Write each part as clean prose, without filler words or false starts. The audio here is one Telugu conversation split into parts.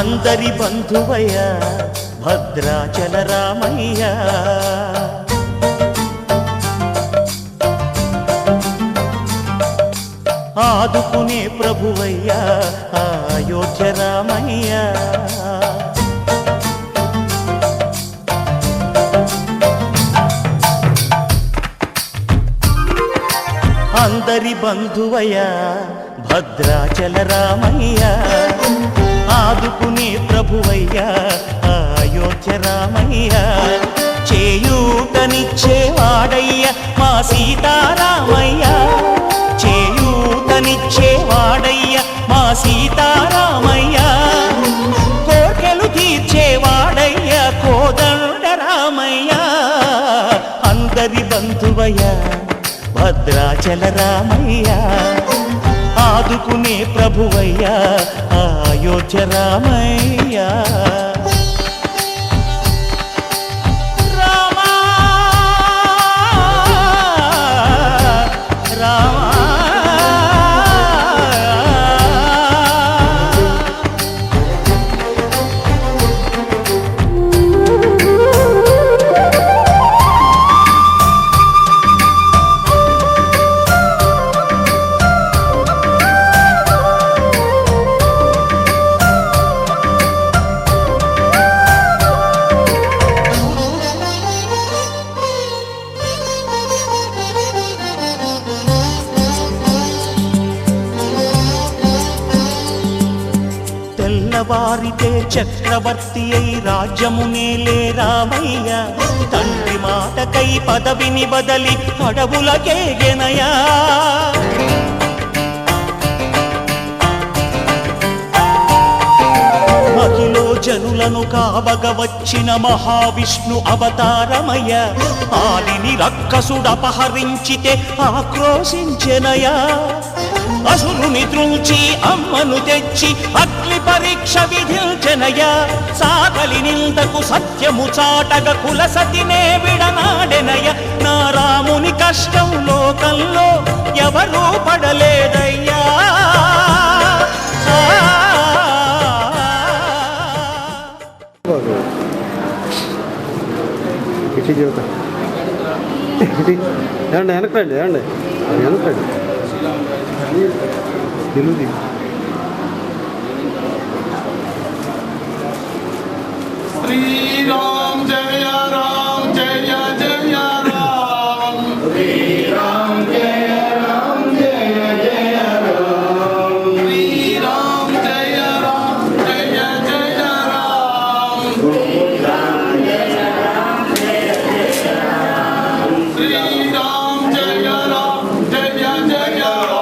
అందరి బంధువయ్య భద్రాచల రామయ్య, ఆదుకునే ప్రభువయ్య అయోధ్య రామయ్య. అందరి బంధువయ్య భద్రాచల రామయ్య, ఆదుకునే ప్రభువయ్య అయోధ్య రామయ్య. చేయూతనిచ్చేవాడయ్య మా సీతారామయ్య, చేయూతనిచ్చేవాడయ్య మా సీతారామయ్య. కోర్కెలు తీర్చేవాడయ్య కోదండ రామయ్య. అందరి బంధువయ్య భద్రాచల రామయ్య, ఆదుకునే ప్రభువయ్య అయోధ్య రామయ్య. వారితే చక్రవర్తి అయి రాజ్యమునేలే రామయ్య, తండ్రి మాటకై పదవిని బదలి అడవులకేగెనయా. మహిలో జనులను కాబగ వచ్చిన మహావిష్ణు అవతారమయ్య, ఆలిని రక్కసుడపహరించితే ఆక్రోశించెనయా. అసురుని త్రుంచి అమ్మను తెచ్చి అగ్ని పరీక్ష విధించెనయ, సాగలి నిందకు సత్యము చాటగ కులసతినే విడనాడెనయ. నా రాముని కష్టం లోకంలో ఎవరూ పడలేదయ్యా. వెనకండి వెనకండి తెలుగు శ్రీరామ్ జయ రామ్ జయ జయ రామ్, శ్రీరామ్ జయ రామ్ జయ జయ రామ్, శ్రీరామ్ జయ రామ్ జయ జయ రామ్, శ్రీరామ్ జయ రామ్ జయ జయ రామ్, శ్రీరామ్ జయ రామ్ జయ జయ రామ్.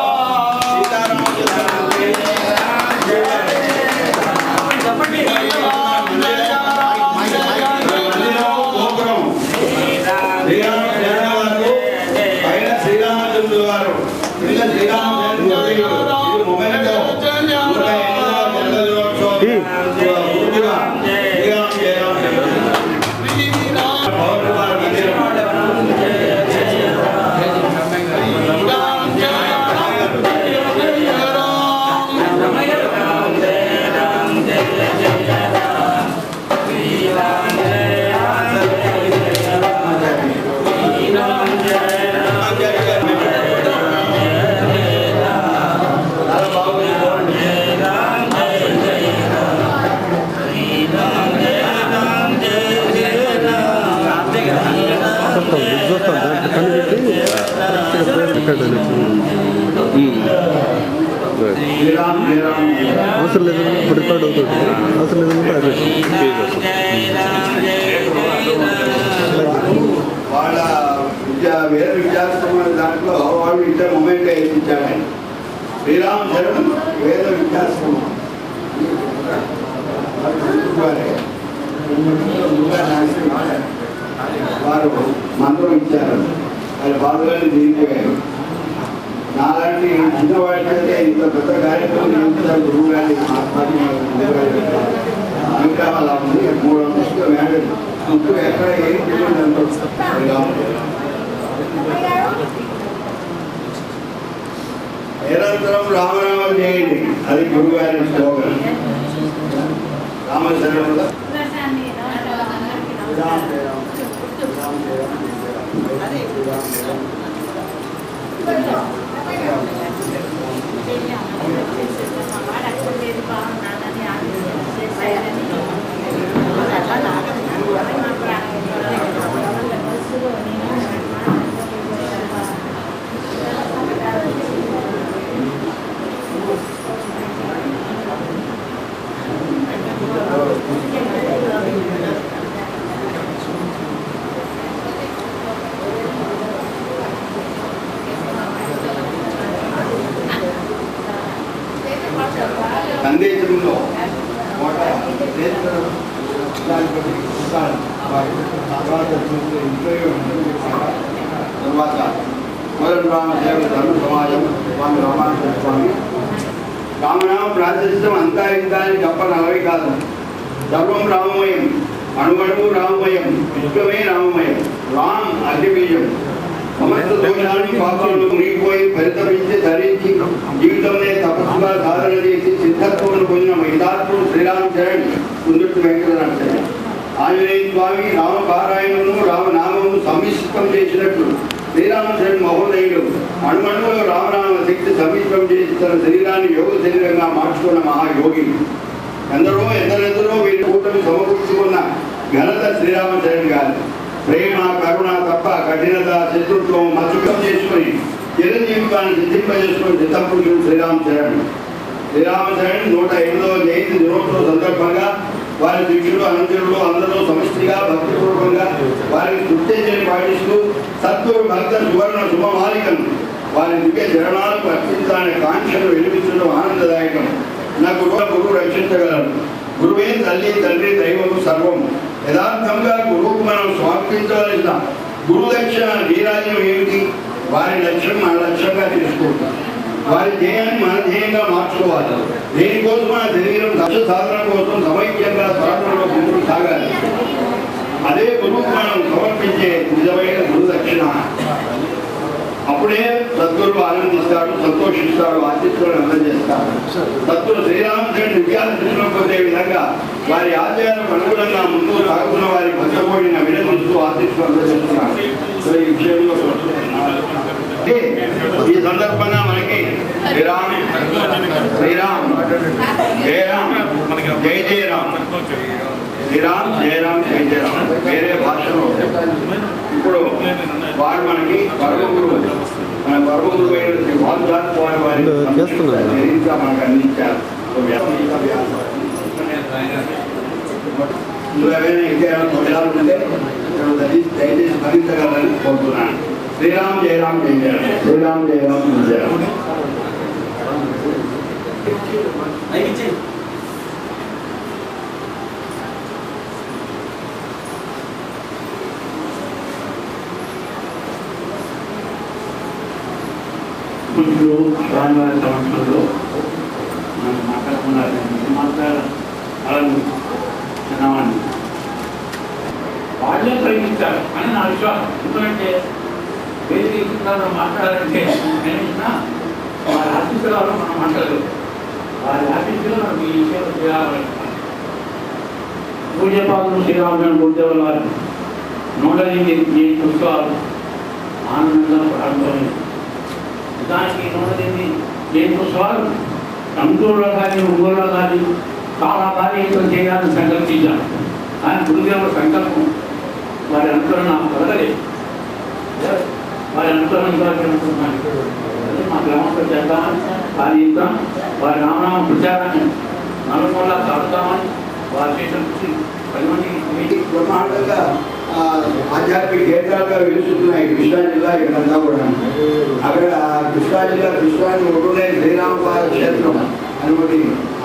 అవసరం లేదు ఇప్పుడు రికార్డ్ అవుతుంది, అవసరం లేదంటే అదే వాళ్ళ వేరే విద్యాసంస్థ దాంట్లో వాళ్ళు ఇంత మూమెంట్ వేయించాడు. శ్రీరామ్ చరణ్ వేద విద్యాసంస్థ వారు మంత్రం ఇచ్చారు. అది బాధగానే జీవించారు. నాలాంటి చిన్నవాడికైతే ఇంత పెద్ద కార్యక్రమం గురువు గారి ఇంకా అలా ఉంది. 300 మేడం చుట్టూ ఎక్కడ ఏం తెలియదు నిరంతరం రామనామం చేయండి, అది గురువు గారి శ్లోకం. రామచంద్ర సందేశంలో తర్వాత కోదండరామదేవుడు ధర్మ సమాజం స్వామి రామానుజ స్వామి రామనామ ప్రాశస్త్యం అంతా ఇంత అని చెప్పని అలవి కాదు. సర్వం రామమయం, అణువణువు రామమయం, విశ్వమే రామమయం. రామ్ అగ్నిబీజం. సమస్త దోషాన్ని పాపాలను మునిగిపోయి పరితపించి ధరించి జీవితంలో తపస్సుగా సాధన చేసి సిద్ధత్వమును పొందిన మహిళాత్ముడు శ్రీరామచరణ్ కుందుర్తి వెంకటరామచరణ్. ఆంజనేయ స్వామి రామపారాయణను రామనామము సమ్మిశ్రం చేసినట్లు శ్రీరామచరణ్ మహోదయుడు అణుమణువులో రామనామ శక్తి సమ్మిశ్రం చేసి తన శరీరాన్ని యోగ శరీరంగా మార్చుకున్న మహాయోగి. ఎందరెందరో వీరి కూటమి సమకూర్చుకున్న ఘనత శ్రీరామచరణ్ గారు. ప్రేమ కరుణ తప్ప కఠినత శత్రుత్వం మచ్చుకం చేసుకుని చిరంజీవితాన్ని సిద్ధింపజేసుకుని సిద్ధపురుషుడు శ్రీరామచరణ్. శ్రీరామచరణ్ 108వ జయంతి దినోత్సవం సందర్భంగా వారి శిష్యులు అనంతరులు అందరూ సమిష్టిగా భక్తిపూర్వకంగా వారికి ఉత్తేజాన్ని పాటిస్తూ సద్గురు భక్త సువర్ణ శుభమాలికను వారి దివ్య చరణాలకు అర్పించాలనే కాంక్షను వెలిపించడం ఆనందదాయకం. నా గురువు రక్షించగలరు. గురువే తల్లి తండ్రి దైవము సర్వం. యథార్థంగా గురువుకు మనం సమర్పించవలసిన గురు లక్ష్య నీరాజ్యం ఏమిటి? వారి లక్ష్యం మన లక్ష్యంగా తీసుకుంటాం. వారి ధ్యేయాన్ని మన ధ్యేయంగా మార్చుకోవాలి. దేనికోసం మన శరీరం దక్ష సాధన కోసం సమైక్యంగా సాధనలో ముందుకు సాగాలి. అదే గురువుకు మనం సమర్పించే నిజమైన గురు దక్షిణ. అప్పుడే సద్గురువు ఆనందిస్తాడు, సంతోషిస్తాడు, ఆశిస్తులను అందజేస్తాడు. సద్గురు శ్రీరామచంద్రుడు విద్యార్థులను పొందే విధంగా వారి ఆశయాలకు అనుగుణంగా ముందుకు సాగుతున్న వారి భక్తకోడిని అభినందిస్తూ ఆశిస్తూ అందజేస్తున్నాడు. ఈ విషయంలో ఈ సందర్భంగా మనకి శ్రీరామ్ శ్రీరామ్ జయరామ్ జయ జయరామ్ శ్రీరామ్ జయరామ్ జయ జయరామ్ వేరే భాషలో ఇప్పుడు వారు మనకి పరమగురు మన పరమగురు అయిన వారి మనకు అందించారు. నువ్వేమైనా ఇంకేమైనా తొలగాలు ఉంటే దయచేసి భరించగలని కోరుతున్నాను. శ్రీరామ్ జయరామ్ జయ జయరామ్ శ్రీరామ్ జయరామ్ జయ జయరామ్. పురుషులు స్వామివారి సంవత్సరంలో మనం మాట్లాడుకున్నారు. చిన్నవాడిని వాళ్ళే ప్రయత్నిస్తారు అని నా విశ్వాసం. ఎందుకంటే వేరే మాట్లాడాలంటే నేను వారి ఆఫీసులో మనం మాట్లాడలేదు. వారి ఆఫీసులో మనకు ఈ విషయాలు చేయాలి. పూజ్యపాదులు శ్రీరామచంద్ర గురుదేవుల వారు 108 ఉత్సవాలు ఆనందంగా ప్రారంభమైంది. దానికి 108 ఉత్సవాలు సంతూరులో కానీ ఊళ్ళో కానీ చాలా కార్యక్రమం చేయాలని సంకల్పించాను. కానీ గురుదేవుల సంకల్పం వారి అనుకరణ కలగలేదు. వారి అనుకరణ మా గ్రామంలో చేద్దామని వారి ఇద్దాం వారి రామనామ ప్రచారాన్ని నలుమూలా సాగుతామని వారి చేసిన 10 మంది బ్రహ్మాండంగా ఆధ్యాత్మిక కేంద్రాలుగా వెలుస్తున్నాయి. కృష్ణా జిల్లా ఇక్కడంతా కూడా అక్కడ కృష్ణా జిల్లా కృష్ణాన్ని ఒడ్డునే శ్రీరామపాద క్షేత్రం అనుకోటి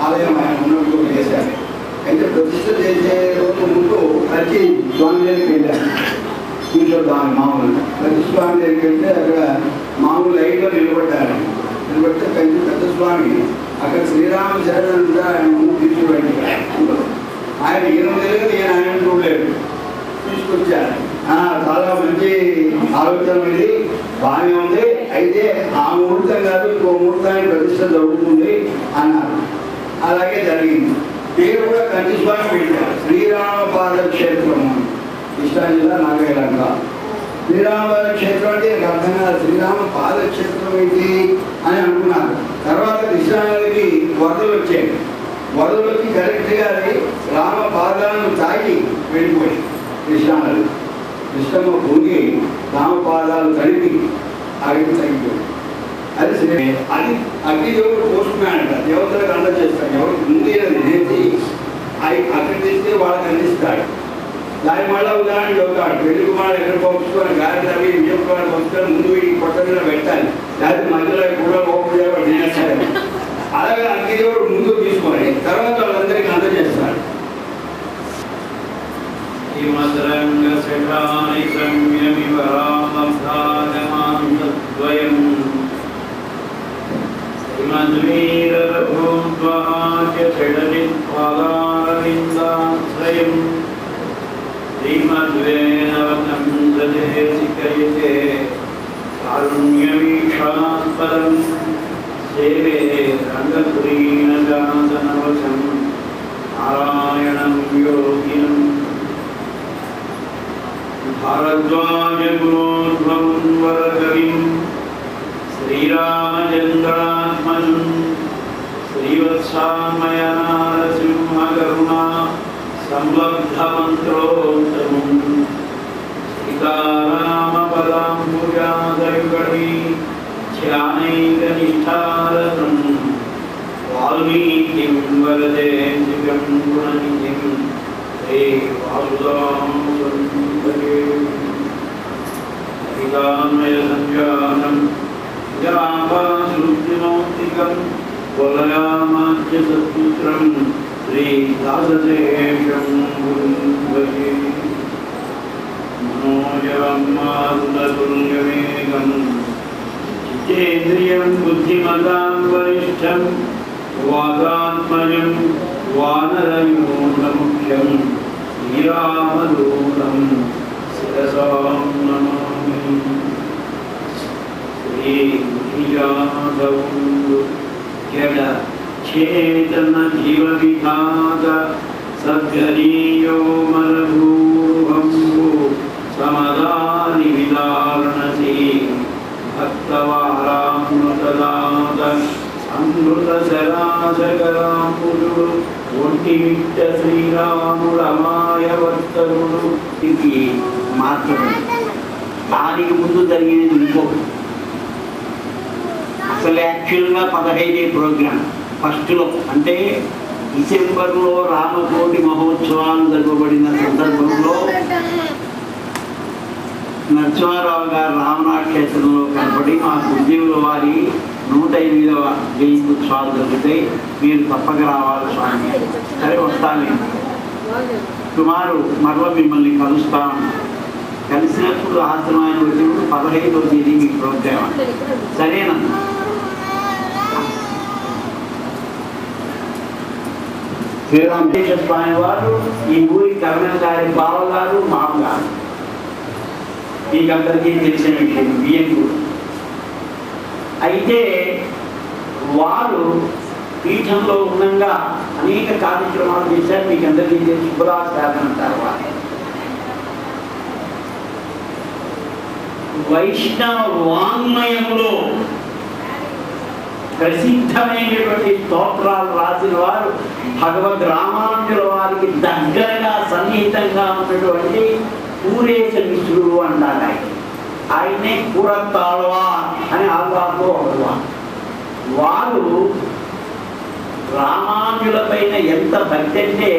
ఆలయం ఆయన ఉన్నట్టు చేశారు. అయితే ప్రతిష్ట చేసే రోజు ముందు కలిసి స్వామి దగ్గరికి వెళ్ళారు. కూర్చోద్దామని మామూలు ప్రతి స్వామి దగ్గరికి వెళ్తే అక్కడ మామూలు లైన్లో నిలబడ్డారు. నిలబడితే పెద్ద స్వామి అక్కడ శ్రీరామచరణ్ ఆయన ముందు తీసుకురండి. ఆయన ఈయన తెలియదు, ఈయన ఆయన చూడలేదు, తీసుకొచ్చారు. చాలా మంచి ఆలోచన ఇది, బాగానే ఉంది. అయితే ఆ ముహూర్తం కాదు ఇంకో ముహూర్తానికి ప్రతిష్ట జరుగుతుంది అన్నారు. అలాగే జరిగింది. పేరు కూడా కంచిస్వామి పెట్టారు. శ్రీరామపాద క్షేత్రము, కృష్ణా జిల్లా నాగేలంక. శ్రీరామపాద క్షేత్రం అంటే నాకు అర్థం కాదు, శ్రీరామ పాదక్షేత్రం ఏంటి అని అనుకున్నారు. తర్వాత కృష్ణానదికి వరదలు వచ్చాయి. వరదలు వచ్చి కరెక్ట్గా అది రామ పాదాలను తాగి వెళ్ళిపోయి కృష్ణానది. కృష్ణమ్మ పొంగి రామ పాదాలు తడిపి ఆగి తగ్గిపోయి. అది అది అగ్నిదేవుడు పోస్ట్ మ్యాన్ అంట, దేవతలకు అందజేస్తాడు. ఎవరు ముందు చేసి అవి అక్కడ తెస్తే వాళ్ళకి అందిస్తాడు. దాని మళ్ళీ ఉదాహరణ చెబుతాడు, పెళ్లికి వాళ్ళు ఎక్కడ పంపుకొని గాలి అవి విజయకుమార్ పంపుతారు, ముందు వీడికి పొట్ట మీద పెట్టాలి, లేకపోతే మధ్యలో కూడా లోపల తినేస్తాడు. అలాగే అగ్నిదేవుడు ముందు తీసుకొని తర్వాత వాళ్ళందరికీ అందజేస్తాడు. శ్రీమద్వేనవతందేశికయతే కారుణ్యవీక్షాస్పదం సేవే రంగపురీణజాతనవశం నారాయణం యోగినం భారద్వాజగురోద్భవం వరకవిం శ్రీరామచంద్రాత్మజం శ్రీవత్సామయనారసింహకరుణా సంబద్ధమంత్రోత్తమం సీతారామపదాంబుజాదయుగళీ ధ్యానైకనిష్టారతం వాల్మీకిం వరదే శివం గుణనిధిం శ్రీ వాసుదాంసంతకే శ్రీరామయ సంజానం జరాపాసురుద్ధిమౌక్తికం వలయామాచ్య సత్పుత్రం శ్రీదాసశేషం భజే మనోజవం మారుతతుల్యవేగం జితేంద్రియం బుద్ధిమతాం వరిష్టం వాదాత్మజం వానరయూథముఖ్యం శ్రీరామదూతం శిరసా నమామి. శ్రీయాదవం జడ చేతన జీవ విధాత సద్గరీయో మరభూభంభు సమదాని విదారణసి భక్తవారామృతదాత అమృత శరాశకరాముడు ఒంటి విట్ట శ్రీరాముడు అమాయవర్తనుడు. ఇది మాత్రమే, దానికి ముందు జరిగేది ఇంకొకటి. అసలు యాక్చువల్గా 15 ప్రోగ్రాం ఫస్ట్లో, అంటే డిసెంబర్లో రామకోటి మహోత్సవాలు జరగబడిన సందర్భంలో నరసింహారావు గారు రామనాథ క్షేత్రంలో కనపడి మా గురుదేవుల వారి 108వ జయంతి ఉత్సవాలు జరుగుతాయి, మీరు తప్పక రావాలి స్వామి. సరే వస్తాను. సుమారు మరల మిమ్మల్ని కలుస్తాను. కలిసినప్పుడు ఆశ్రమాన్ని వచ్చినప్పుడు 15వ తేదీ మీ ప్రోగ్రామ్ సరేనా? శ్రీరామకృష్ణ స్వామి వారు ఈ ఊరి కరుణ గారి బావగారు, మామగారు. మీకందరికీ తెలిసిన విషయం బియ్యంకు. అయితే వారు పీఠంలో ఉండగా అనేక కార్యక్రమాలు చేశారు. మీకు అందరికీ తెలిసి శుభ్రాచారం అంటారు. వారు వైష్ణవ వాంగ్మయంలో ప్రసిద్ధమైనటువంటి స్తోత్రాలు రాసిన వారు భగవద్ రామానుజుల వారికి దగ్గరగా సన్నిహితంగా ఉన్నటువంటి పూరేశ మిశ్రుడు అంటారు. ఆయనే కూరత్తాళ్వా అని ఆల్వార్లో ఒకరు. వారు రామానుజుల పైన ఎంత భక్తి అంటే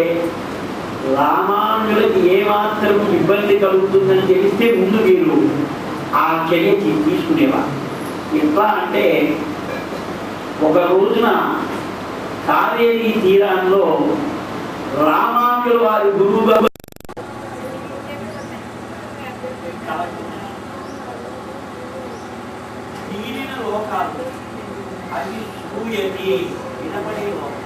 రామానుజులకి ఏమాత్రం ఇబ్బంది కలుగుతుందని తెలిస్తే ముందు వీరు ఆ చర్య తీసుకునేవారు. ఎట్లా అంటే ఒక రోజున కావేరీ తీరాల్లో రామానుజుల వారి గురువుగా లోకాలు అది సూయతి వినపడే లోకం.